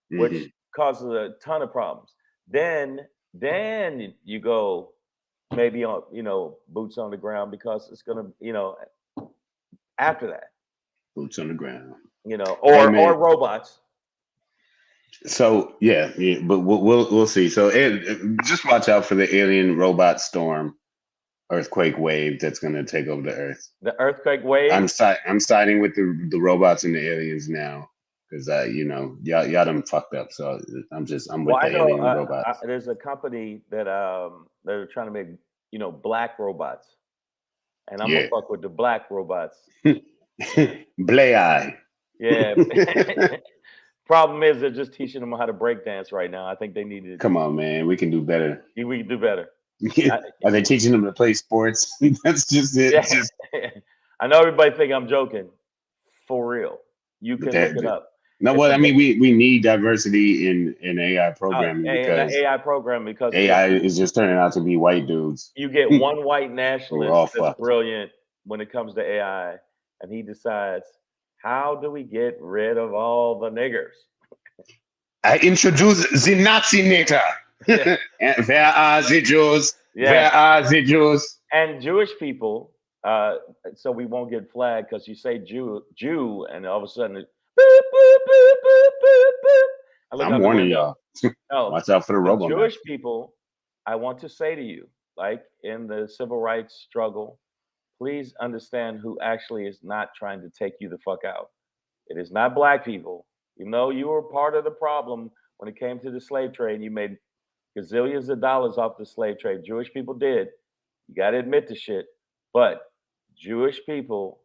which causes a ton of problems. Then you go maybe on boots on the ground, because it's gonna after that boots on the ground. Or robots. So yeah, but we'll see. So just watch out for the alien robot storm, earthquake wave that's going to take over the Earth. The earthquake wave. I'm siding with the robots and the aliens now, because y'all done fucked up. So I'm with the alien robots. There's a company that they're trying to make black robots, and I'm gonna fuck with the black robots. Blay eye. Yeah. Problem is, they're just teaching them how to break dance right now. I think they need to. Come on, man. We can do better. We can do better. Are they teaching them to play sports? That's just it. Yeah. I know everybody think I'm joking. For real. You can look it up. No, well, I mean, we need diversity in AI programming, because AI is just turning out to be white dudes. You get one white nationalist that's brilliant when it comes to AI, and he decides, how do we get rid of all the niggers? I introduce the Nazi-nator. Where are the Jews? Yeah. Where are the Jews? And Jewish people, so we won't get flagged, because you say Jew, and all of a sudden, boop, boop, boop, boop, boop, boop. I'm warning y'all. Watch out for the robot. Jewish people, I want to say to you, like in the civil rights struggle, please understand who actually is not trying to take you the fuck out. It is not black people. You know, you were part of the problem when it came to the slave trade. You made gazillions of dollars off the slave trade. Jewish people did. You got to admit the shit. But Jewish people,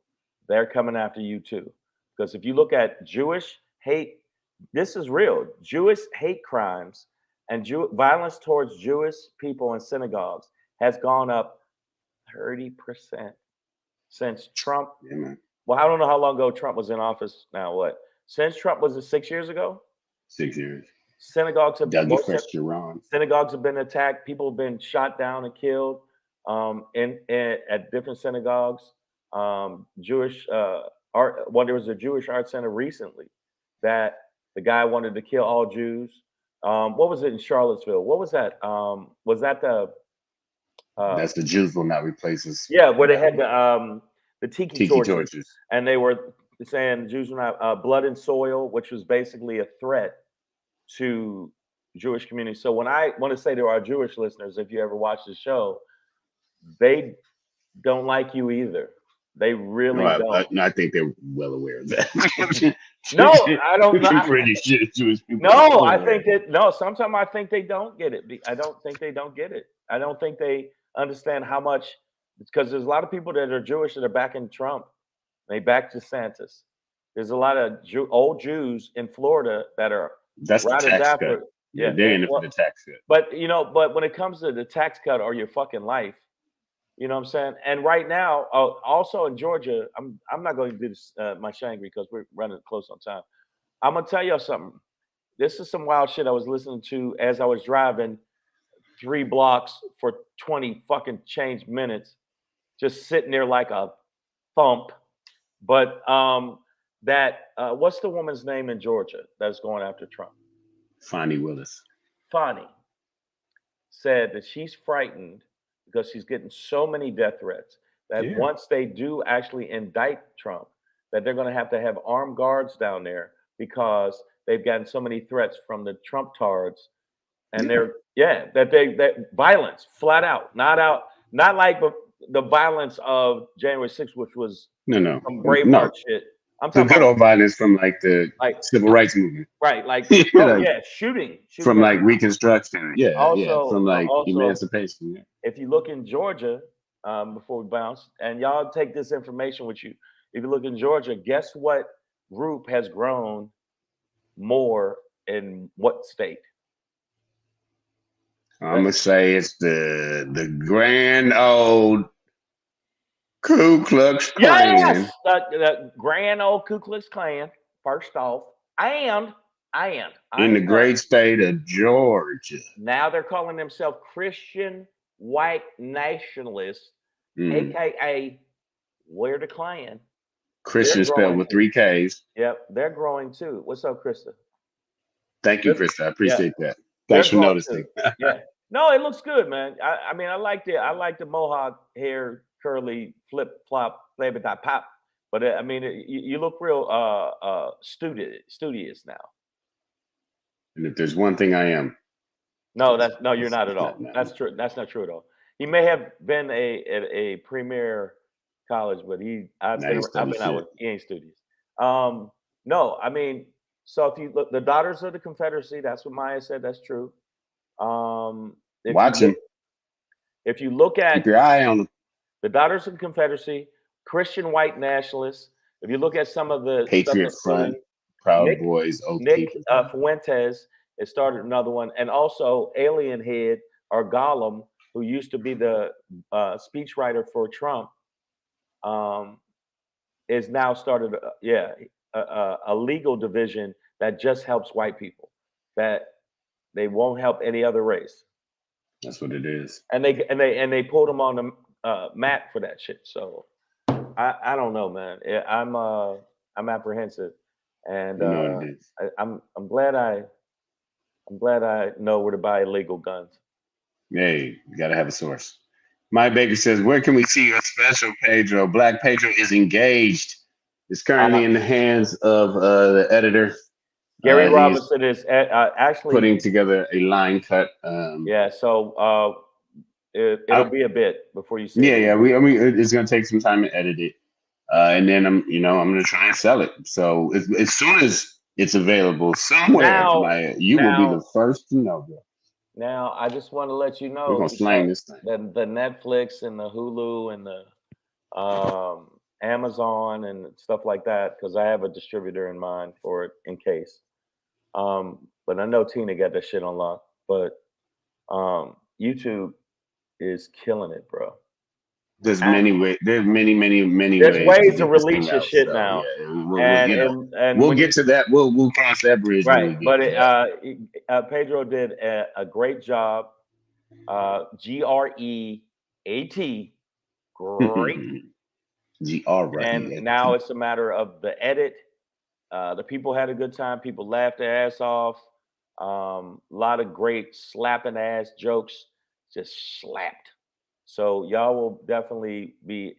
they're coming after you too. Because if you look at Jewish hate, this is real. Jewish hate crimes and violence towards Jewish people in synagogues has gone up 30% since Trump. Yeah, man. Well, I don't know how long ago Trump was in office now. What? Since Trump was it 6 years ago? 6 years. Synagogues have Dougie Fresh Jerron. synagogues have been attacked. People have been shot down and killed in at different synagogues. Jewish art. Well, there was a Jewish art center recently that the guy wanted to kill all Jews. What was it in Charlottesville? What was that? Was that the That's the Jews will not replace us. yeah, where they had the tiki torches, torches. and they were saying the Jews were not blood and soil, which was basically a threat to Jewish community. So when I want to say to our Jewish listeners, if you ever watch the show, they don't like you either. They really don't. I think they're well aware of that. No, I don't know. Pretty sure Jewish people. No, I think that no. Sometimes I think they don't get it. I don't think they don't get it. I don't think they understand how much, because there's a lot of people that are Jewish that are backing Trump. They back DeSantis. There's a lot of old Jews in Florida that are that's the tax cut. Yeah, they're in it for the tax cut. But but when it comes to the tax cut or your fucking life, you know what I'm saying? And right now, also in Georgia, I'm not going to do this, my Shangry, because we're running close on time. I'm gonna tell you something. This is some wild shit I was listening to as I was driving 3 blocks for 20 fucking change minutes, just sitting there like a thump. But what's the woman's name in Georgia that's going after Trump? Fani Willis. Fani said that she's frightened because she's getting so many death threats that once they do actually indict Trump, that they're going to have armed guards down there because they've gotten so many threats from the Trump tards, and that violence flat out, not like the violence of January 6th, which was some Braveheart shit. I'm talking the good old violence from like the civil rights movement, right? Like shooting from like Reconstruction, from like also, emancipation. Yeah. If you look in Georgia, before we bounce, and y'all take this information with you. If you look in Georgia, guess what group has grown more in what state? I'm gonna say it's the grand old Ku Klux Klan. Yes, the grand old Ku Klux Klan. First off, and in the great state of Georgia. Now they're calling themselves Christian white nationalists, aka we're the Klan. Christian spelled with 3 Ks. Yep, they're growing too. What's up, Krista? Thank you, Krista. I appreciate that. Thanks for noticing. Yeah. No, it looks good, man. I mean, I like the mohawk hair, curly, flip flop, flavor dot pop. But I mean, you look real studious now. And if there's one thing I am, no, you're not at all. That's true. That's not true at all. He may have been at a premier college, but I've been out with he ain't studious. No, I mean, so if you look, the Daughters of the Confederacy, that's what Maya said. That's true. Watch him. If you look at, keep your eye on them. The Daughters of the Confederacy, Christian white nationalists. If you look at some of the Patriot Front, Proud Boys, Nick Fuentes has started another one, and also Alien Head or Gollum, who used to be the speechwriter for Trump, is now started a legal division that just helps white people, that they won't help any other race. That's what it is. And they pulled them on the map for that shit. So I don't know, man. I'm apprehensive, and I'm glad I know where to buy illegal guns. Hey, you gotta have a source. My Baker says, where can we see your special, Pedro? Black Pedro is engaged. It's currently in the hands of the editor. Gary Robinson is actually putting together a line cut. So it'll be a bit before you see it. Yeah. It's gonna take some time to edit it, and then I'm gonna try and sell it. So as soon as it's available somewhere, you will be the first to know, bro. Now, I just want to let you know we're gonna slang this thing. The Netflix and the Hulu and the Amazon and stuff like that, because I have a distributor in mind for it in case. But I know Tina got that shit on lock. But YouTube is killing it, bro. There's many ways. There's many There's ways to ways to get this release thing your out. shit So now, yeah, and we'll when get you to that. We'll cross that bridge when we right, get but to Pedro did a great job. GREAT, great. that. And GREAT. now it's a matter of the edit. The people had a good time. People laughed their ass off. A lot of great slapping ass jokes, just slapped. So y'all will definitely be.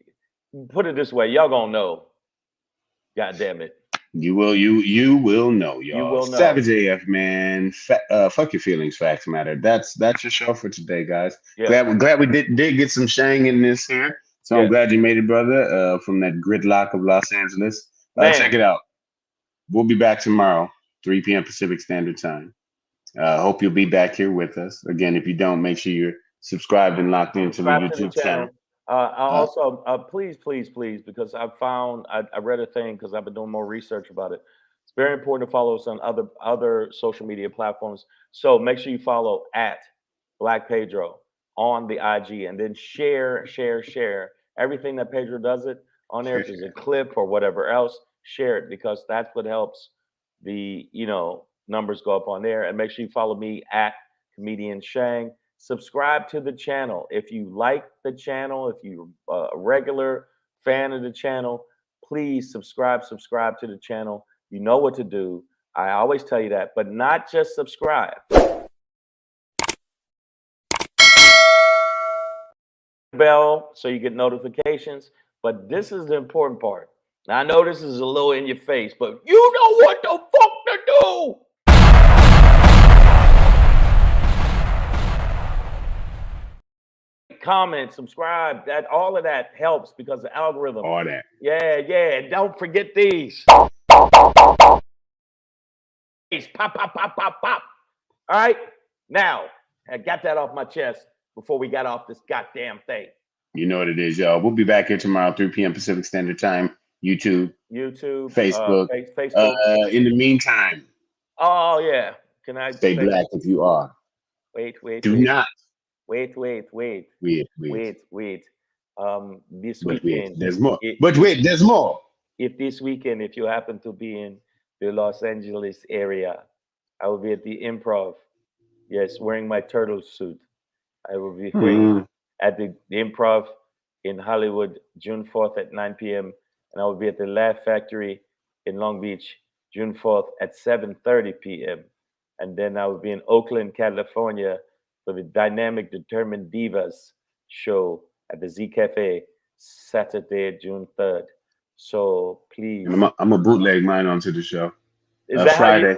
Put it this way, y'all gonna know. God damn it, You will know, you y'all. will know. Savage AF, man. Fuck your feelings. Facts matter. That's your show for today, guys. Yeah, Glad we did get some Shang in this here. So I'm yeah, glad you made it, brother. From that gridlock of Los Angeles. Check man. it out. We'll be back tomorrow, 3 p.m. Pacific Standard Time. Hope you'll be back here with us. Again, if you don't, make sure you're subscribed and locked into the Subscribe to the YouTube channel. channel. I also, please, because I read a thing because I've been doing more research about it. It's very important to follow us on other social media platforms. So make sure you follow at Black Pedro on the IG, and then share everything that Pedro does it on there. If there's a clip or whatever else, share it, because that's what helps the numbers go up on there. And make sure you follow me at Comedian Shang. Subscribe to the channel if you like the channel. If you're a regular fan of the channel, please subscribe to the channel. You know what to do. I always tell you that, but not just subscribe. Bell so you get notifications, but this is the important part. Now, I know this is a little in your face, but you know what the fuck to do. Comment, subscribe, that all of that helps because the algorithm. All that. Yeah. Don't forget these. Pop. All right. Now, I got that off my chest before we got off this goddamn thing. You know what it is, y'all. We'll be back here tomorrow, 3 p.m. Pacific Standard Time. YouTube, Facebook. Facebook. In the meantime, Oh yeah. Can I stay say black if you are. Wait. Do not. Wait. This But wait, weekend. there's more. There's more. If this weekend, if you happen to be in the Los Angeles area, I will be at the Improv. Yes, wearing my turtle suit. I will be at the Improv in Hollywood, June 4th at 9 p.m. And I will be at the Laugh Factory in Long Beach, June 4th at 7:30 p.m. And then I will be in Oakland, California for the Dynamic Determined Divas show at the Z Cafe, Saturday, June 3rd. So please. And I'm a bootleg mine onto the show. Is that Friday.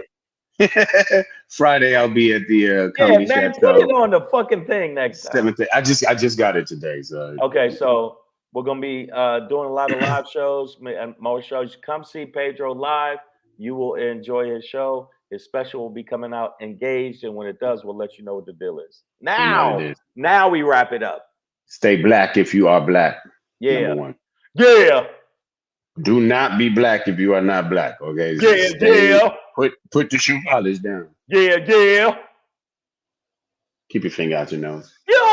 Friday, I'll be at the Comedy man, Chateau. put it on the fucking thing next time. 7th. I just got it today. So okay, so we're gonna be doing a lot of live shows and more shows. Come see Pedro live. You will enjoy his show. His special will be coming out, Engaged, and when it does, we'll let you know what the deal is. Now we wrap it up. Stay black if you are black. Yeah. Number one. Yeah. Do not be black if you are not black. Okay. Yeah. Put the shoe polish down. Yeah. Keep your finger out your nose. Yeah.